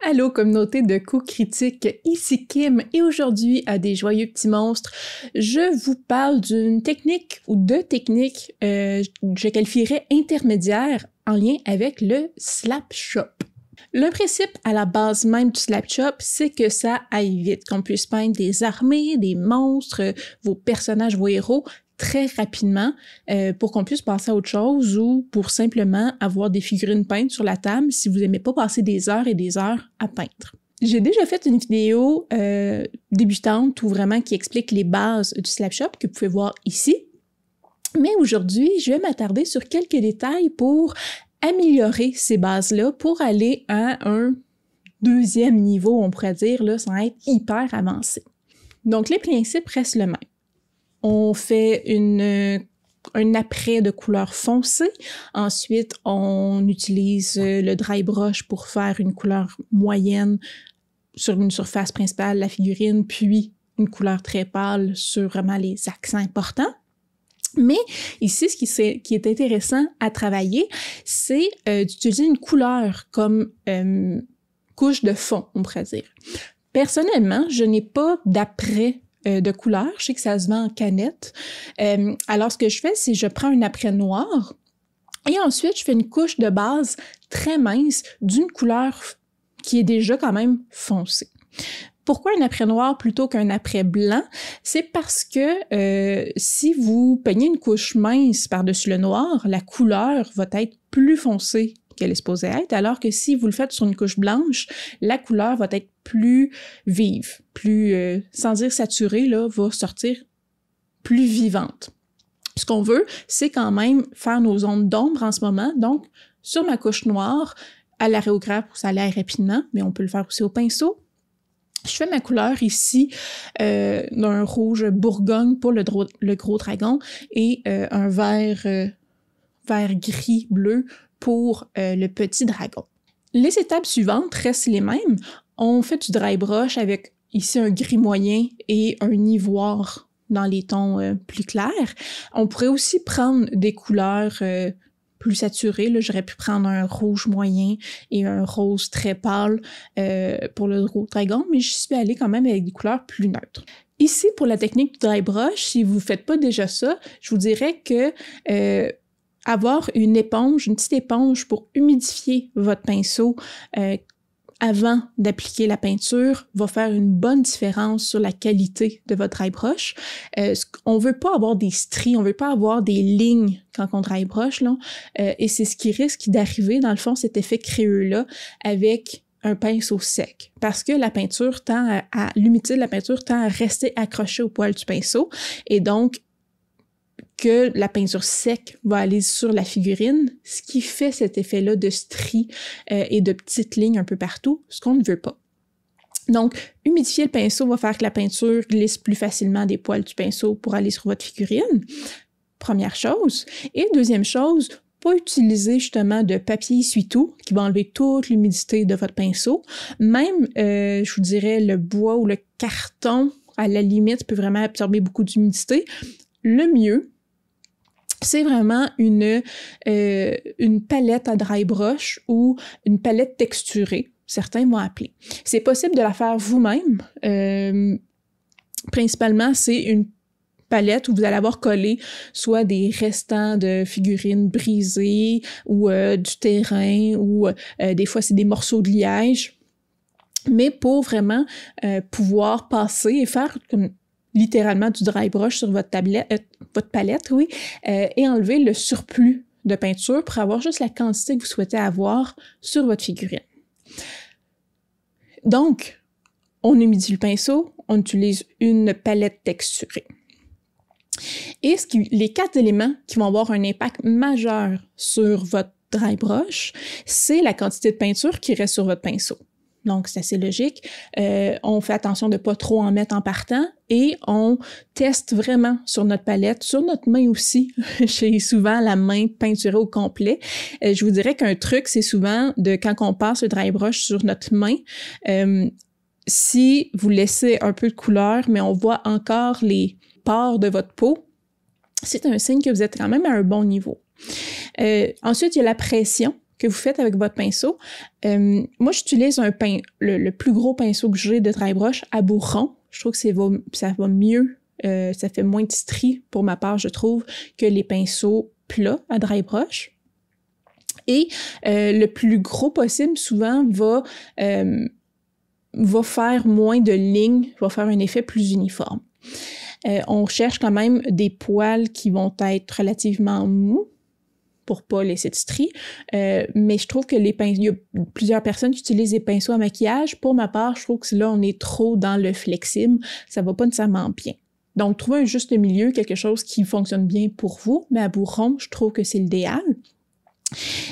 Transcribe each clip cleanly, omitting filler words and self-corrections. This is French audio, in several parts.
Allô communauté de coups critiques, ici Kim et aujourd'hui à des joyeux petits monstres, je vous parle d'une technique ou de techniques je qualifierais intermédiaire en lien avec le slap shop. Le principe à la base même du slap shop, c'est que ça aille vite, qu'on puisse peindre des armées, des monstres, vos personnages, vos héros très rapidement pour qu'on puisse passer à autre chose ou pour simplement avoir des figurines peintes sur la table si vous n'aimez pas passer des heures et des heures à peindre. J'ai déjà fait une vidéo débutante ou vraiment qui explique les bases du slap shop que vous pouvez voir ici. Mais aujourd'hui, je vais m'attarder sur quelques détails pour améliorer ces bases-là pour aller à un deuxième niveau, on pourrait dire, là, sans être hyper avancé. Donc, les principes restent le même. On fait un apprêt de couleur foncée. Ensuite, on utilise le dry brush pour faire une couleur moyenne sur une surface principale, la figurine, puis une couleur très pâle sur vraiment les accents importants. Mais ici, ce qui est intéressant à travailler, c'est d'utiliser une couleur comme couche de fond, on pourrait dire. Personnellement, je n'ai pas d'après de couleur. Je sais que ça se vend en canette. Alors, ce que je fais, c'est que je prends un apprêt noir et ensuite, je fais une couche de base très mince d'une couleur qui est déjà quand même foncée. Pourquoi un apprêt noir plutôt qu'un apprêt blanc? C'est parce que si vous peignez une couche mince par-dessus le noir, la couleur va être plus foncée qu'elle est supposée être, alors que si vous le faites sur une couche blanche, la couleur va être plus vive, plus, sans dire saturée, là, va sortir plus vivante. Ce qu'on veut, c'est quand même faire nos zones d'ombre en ce moment, donc sur ma couche noire, à l'aréographe, ça allait rapidement, mais on peut le faire aussi au pinceau. Je fais ma couleur ici d'un rouge bourgogne pour le gros dragon et un vert gris bleu pour le petit dragon. Les étapes suivantes restent les mêmes. On fait du dry brush avec ici un gris moyen et un ivoire dans les tons plus clairs. On pourrait aussi prendre des couleurs plus saturées. Là, j'aurais pu prendre un rouge moyen et un rose très pâle pour le gros dragon, mais je suis allée quand même avec des couleurs plus neutres. Ici, pour la technique du dry brush, si vous ne faites pas déjà ça, je vous dirais que avoir une éponge, une petite éponge pour humidifier votre pinceau avant d'appliquer la peinture va faire une bonne différence sur la qualité de votre dry brush. On veut pas avoir des stries, on veut pas avoir des lignes quand on dry brush, là, et c'est ce qui risque d'arriver, dans le fond, cet effet créeux-là, avec un pinceau sec. Parce que la peinture tend l'humidité de la peinture tend à rester accrochée au poil du pinceau, et donc, que la peinture sec va aller sur la figurine, ce qui fait cet effet-là de stries et de petites lignes un peu partout, ce qu'on ne veut pas. Donc, humidifier le pinceau va faire que la peinture glisse plus facilement des poils du pinceau pour aller sur votre figurine. Première chose. Et deuxième chose, pas utiliser justement de papier essuie-tout qui va enlever toute l'humidité de votre pinceau. Même, je vous dirais, le bois ou le carton, à la limite, peut vraiment absorber beaucoup d'humidité. Le mieux, c'est vraiment une palette à dry brush ou une palette texturée, certains vont appeler. C'est possible de la faire vous-même. Principalement, c'est une palette où vous allez avoir collé soit des restants de figurines brisées ou du terrain ou des fois, c'est des morceaux de liège. Mais pour vraiment pouvoir passer et faire comme littéralement du dry brush sur votre palette, oui, et enlever le surplus de peinture pour avoir juste la quantité que vous souhaitez avoir sur votre figurine. Donc, on humidifie le pinceau, on utilise une palette texturée. Et les 4 éléments qui vont avoir un impact majeur sur votre dry brush, c'est la quantité de peinture qui reste sur votre pinceau. Donc, c'est assez logique. On fait attention de ne pas trop en mettre en partant et on teste vraiment sur notre palette, sur notre main aussi. J'ai souvent la main peinturée au complet. Je vous dirais qu'un truc, c'est souvent quand on passe le dry brush sur notre main, si vous laissez un peu de couleur, mais on voit encore les pores de votre peau, c'est un signe que vous êtes quand même à un bon niveau. Ensuite, il y a la pression que vous faites avec votre pinceau. Moi, j'utilise le plus gros pinceau que j'ai de dry brush à bout rond. Je trouve que ça va mieux, ça fait moins de stries pour ma part, je trouve, que les pinceaux plats à dry brush. Et le plus gros possible, souvent, va faire moins de lignes, va faire un effet plus uniforme. On cherche quand même des poils qui vont être relativement mous pour pas laisser de stries, mais je trouve que il y a plusieurs personnes qui utilisent des pinceaux à maquillage. Pour ma part, je trouve que là, on est trop dans le flexible, ça va pas nécessairement bien. Donc, trouver un juste milieu, quelque chose qui fonctionne bien pour vous, mais à bout rond, je trouve que c'est l'idéal.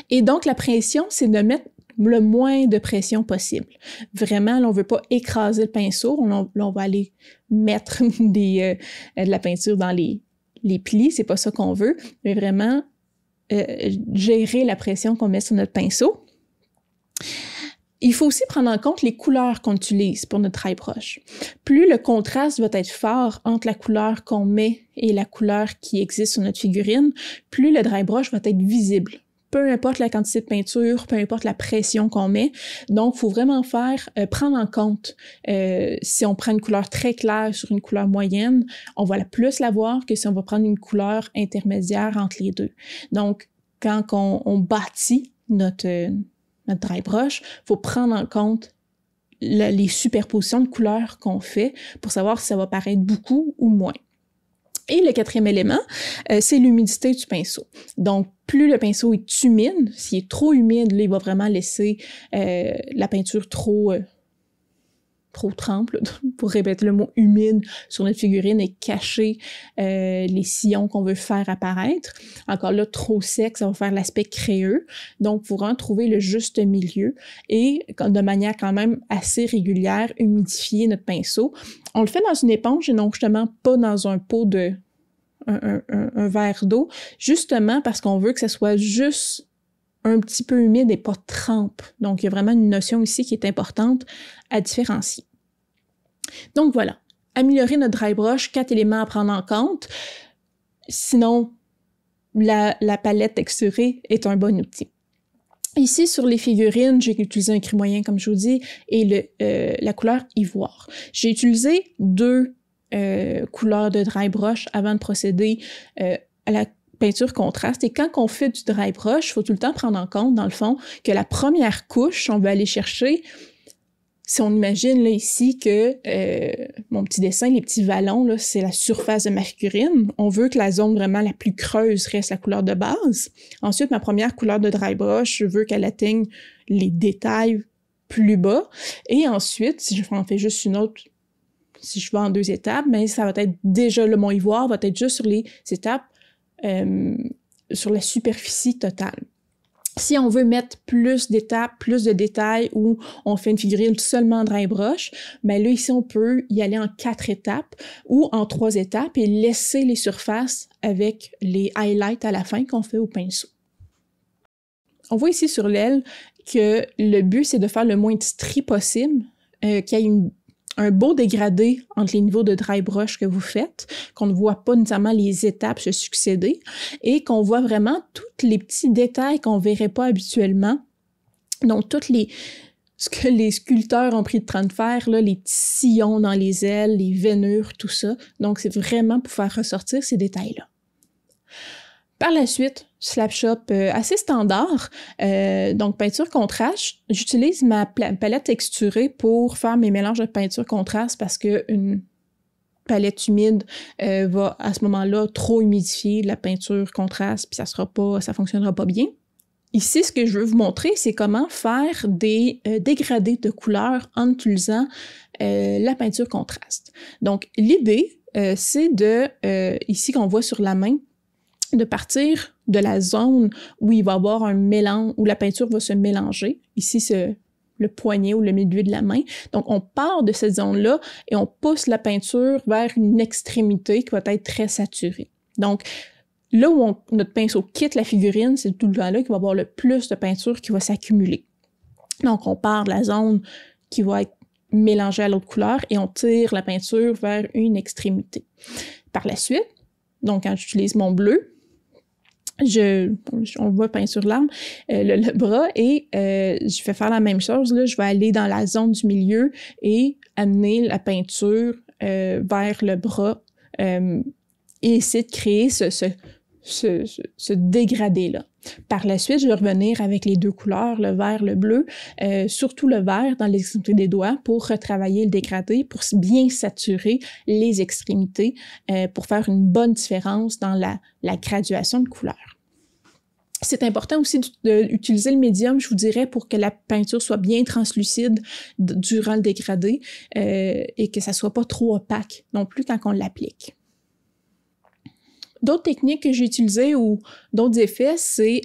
Et donc, la pression, c'est de mettre le moins de pression possible. Vraiment, là, on veut pas écraser le pinceau, on va aller mettre de la peinture dans les plis, c'est pas ça qu'on veut, mais vraiment gérer la pression qu'on met sur notre pinceau. Il faut aussi prendre en compte les couleurs qu'on utilise pour notre dry brush. Plus le contraste va être fort entre la couleur qu'on met et la couleur qui existe sur notre figurine, plus le dry brush va être visible. Peu importe la quantité de peinture, peu importe la pression qu'on met. Donc, il faut vraiment prendre en compte si on prend une couleur très claire sur une couleur moyenne, on va plus la voir que si on va prendre une couleur intermédiaire entre les deux. Donc, quand on bâtit notre dry brush, il faut prendre en compte les superpositions de couleurs qu'on fait pour savoir si ça va paraître beaucoup ou moins. Et le quatrième élément, c'est l'humidité du pinceau. Donc, plus le pinceau est humide, s'il est trop humide, là, il va vraiment laisser la peinture trop trempe, pour répéter le mot humide, sur notre figurine et cacher les sillons qu'on veut faire apparaître. Encore là, trop sec, ça va faire l'aspect crayeux. Donc, il faut vraiment trouver le juste milieu et de manière quand même assez régulière, humidifier notre pinceau. On le fait dans une éponge et non justement pas dans un pot un verre d'eau, justement parce qu'on veut que ça soit juste un petit peu humide et pas trempe. Donc, il y a vraiment une notion ici qui est importante à différencier. Donc, voilà. Améliorer notre dry brush, 4 éléments à prendre en compte. Sinon, la palette texturée est un bon outil. Ici, sur les figurines, j'ai utilisé un cri moyen, comme je vous dis, et la couleur ivoire. J'ai utilisé 2 couleurs de dry brush avant de procéder à la peinture contraste. Et quand on fait du dry brush, il faut tout le temps prendre en compte, dans le fond, que la première couche, on va aller chercher, si on imagine là ici que mon petit dessin, les petits vallons, là, c'est la surface de ma figurine. On veut que la zone vraiment la plus creuse reste la couleur de base. Ensuite, ma première couleur de dry brush, je veux qu'elle atteigne les détails plus bas. Et ensuite, si je en fais juste une autre, si je vais en 2 étapes, mais ça va être déjà mon ivoire va être juste sur les étapes sur la superficie totale. Si on veut mettre plus d'étapes, plus de détails, ou on fait une figurine seulement dry brush, ben là, ici, on peut y aller en 4 étapes ou en 3 étapes et laisser les surfaces avec les highlights à la fin qu'on fait au pinceau. On voit ici sur l'aile que le but, c'est de faire le moins de stries possible, qu'il y ait un beau dégradé entre les niveaux de dry brush que vous faites, qu'on ne voit pas nécessairement les étapes se succéder et qu'on voit vraiment tous les petits détails qu'on ne verrait pas habituellement. Donc, ce que les sculpteurs ont pris le temps de faire, là, les petits sillons dans les ailes, les veinures, tout ça. Donc, c'est vraiment pour faire ressortir ces détails-là. Par la suite, Slapshot assez standard, donc peinture contraste. J'utilise ma palette texturée pour faire mes mélanges de peinture contraste parce que une palette humide va à ce moment-là trop humidifier la peinture contraste puis ça fonctionnera pas bien. Ici, ce que je veux vous montrer, c'est comment faire des dégradés de couleurs en utilisant la peinture contraste. Donc, l'idée, c'est ici qu'on voit sur la main, de partir de la zone où il va y avoir un mélange, où la peinture va se mélanger. Ici, c'est le poignet ou le milieu de la main. Donc, on part de cette zone-là et on pousse la peinture vers une extrémité qui va être très saturée. Donc, là où notre pinceau quitte la figurine, c'est tout le temps-là qu'il va y avoir le plus de peinture qui va s'accumuler. Donc, on part de la zone qui va être mélangée à l'autre couleur et on tire la peinture vers une extrémité. Par la suite, donc quand j'utilise mon bleu, on voit peinture l'arme, le bras, et je vais faire la même chose, là, je vais aller dans la zone du milieu et amener la peinture vers le bras et essayer de créer ce dégradé-là. Par la suite, je vais revenir avec les deux couleurs, le vert, le bleu, surtout le vert dans l'extrémité des doigts pour retravailler le dégradé, pour bien saturer les extrémités, pour faire une bonne différence dans la graduation de couleur. C'est important aussi d'utiliser le médium, je vous dirais, pour que la peinture soit bien translucide durant le dégradé et que ça soit pas trop opaque non plus quand on l'applique. D'autres techniques que j'ai utilisées ou d'autres effets, c'est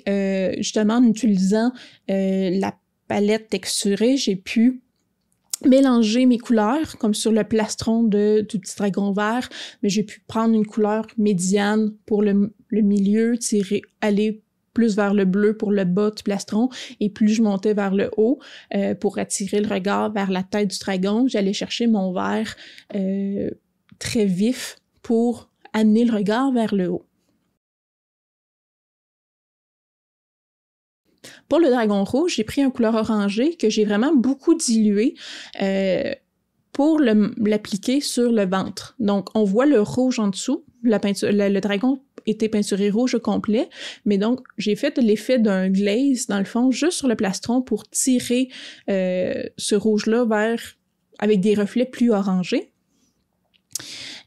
justement en utilisant la palette texturée, j'ai pu mélanger mes couleurs, comme sur le plastron du petit dragon vert, mais j'ai pu prendre une couleur médiane pour le milieu, aller plus vers le bleu pour le bas du plastron, et plus je montais vers le haut pour attirer le regard vers la tête du dragon, j'allais chercher mon vert très vif pour amener le regard vers le haut. Pour le dragon rouge, j'ai pris une couleur orangée que j'ai vraiment beaucoup diluée pour l'appliquer sur le ventre. Donc, on voit le rouge en dessous. Le dragon était peinturé rouge au complet, mais donc, j'ai fait l'effet d'un glaze, dans le fond, juste sur le plastron pour tirer ce rouge-là avec des reflets plus orangés.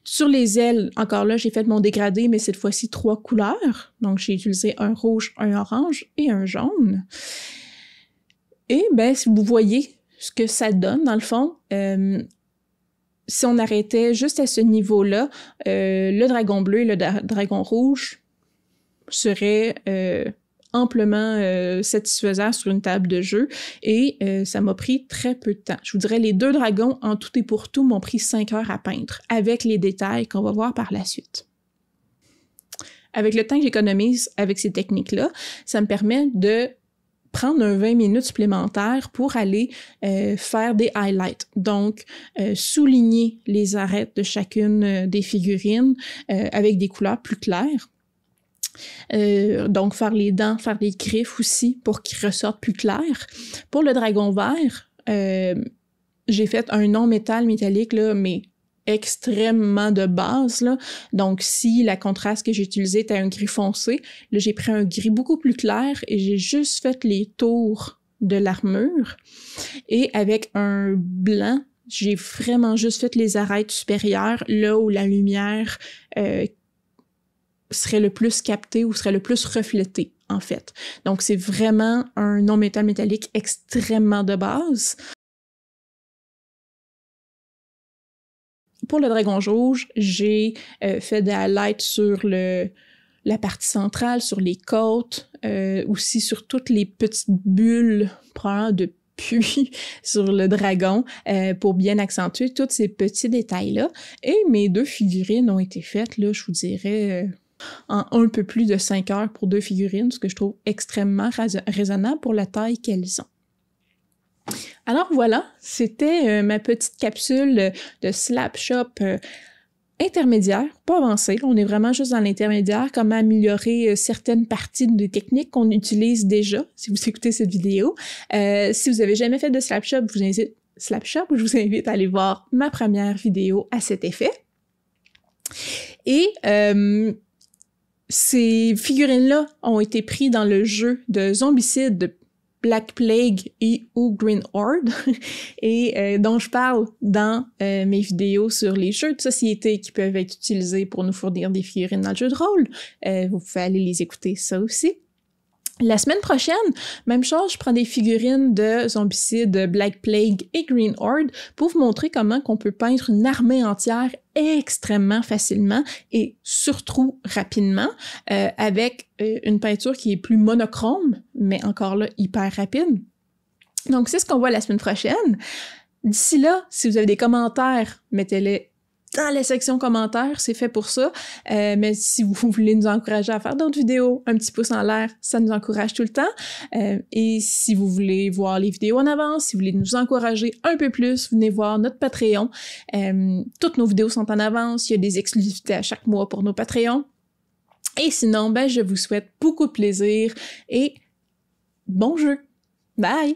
Sur les ailes, encore là, j'ai fait mon dégradé, mais cette fois-ci 3 couleurs. Donc, j'ai utilisé un rouge, un orange et un jaune. Et ben, si vous voyez ce que ça donne, dans le fond, si on arrêtait juste à ce niveau-là, le dragon bleu et le dragon rouge seraient amplement satisfaisant sur une table de jeu et ça m'a pris très peu de temps. Je vous dirais les 2 dragons en tout et pour tout m'ont pris 5 heures à peindre avec les détails qu'on va voir par la suite. Avec le temps que j'économise avec ces techniques-là, ça me permet de prendre 20 minutes supplémentaires pour aller faire des highlights. Donc, souligner les arêtes de chacune des figurines avec des couleurs plus claires. Donc, faire les dents, faire des griffes aussi pour qu'ils ressortent plus clairs. Pour le dragon vert, j'ai fait un non-métal métallique, là, mais extrêmement de base, là. Donc, si la contraste que j'ai utilisé était un gris foncé, là, j'ai pris un gris beaucoup plus clair et j'ai juste fait les tours de l'armure. Et avec un blanc, j'ai vraiment juste fait les arêtes supérieures, là où la lumière serait le plus capté ou serait le plus reflété, en fait. Donc, c'est vraiment un non-métal métallique extrêmement de base. Pour le dragon rouge, j'ai fait des highlights sur la partie centrale, sur les côtes, aussi sur toutes les petites bulles, probablement de puits sur le dragon, pour bien accentuer tous ces petits détails-là. Et mes 2 figurines ont été faites, là, je vous dirais... en un peu plus de 5 heures pour 2 figurines, ce que je trouve extrêmement raisonnable pour la taille qu'elles ont. Alors voilà, c'était ma petite capsule de Slapshot intermédiaire, pas avancée. On est vraiment juste dans l'intermédiaire, comment améliorer certaines parties des techniques qu'on utilise déjà, si vous écoutez cette vidéo. Si vous avez jamais fait de Slapshot, je vous invite à aller voir ma première vidéo à cet effet. Et ces figurines-là ont été prises dans le jeu de Zombicide, de Black Plague ou Green Horde, et dont je parle dans mes vidéos sur les jeux de société qui peuvent être utilisés pour nous fournir des figurines dans le jeu de rôle. Vous pouvez aller les écouter, ça aussi. La semaine prochaine, même chose, je prends des figurines de Zombicide, Black Plague et Green Horde pour vous montrer comment on peut peindre une armée entière extrêmement facilement et surtout rapidement avec une peinture qui est plus monochrome, mais encore là, hyper rapide. Donc, c'est ce qu'on voit la semaine prochaine. D'ici là, si vous avez des commentaires, mettez-les dans la section commentaires, c'est fait pour ça. Mais si vous voulez nous encourager à faire d'autres vidéos, un petit pouce en l'air, ça nous encourage tout le temps. Et si vous voulez voir les vidéos en avance, si vous voulez nous encourager un peu plus, venez voir notre Patreon. Toutes nos vidéos sont en avance, il y a des exclusivités à chaque mois pour nos Patreons. Et sinon, ben, je vous souhaite beaucoup de plaisir et bon jeu! Bye!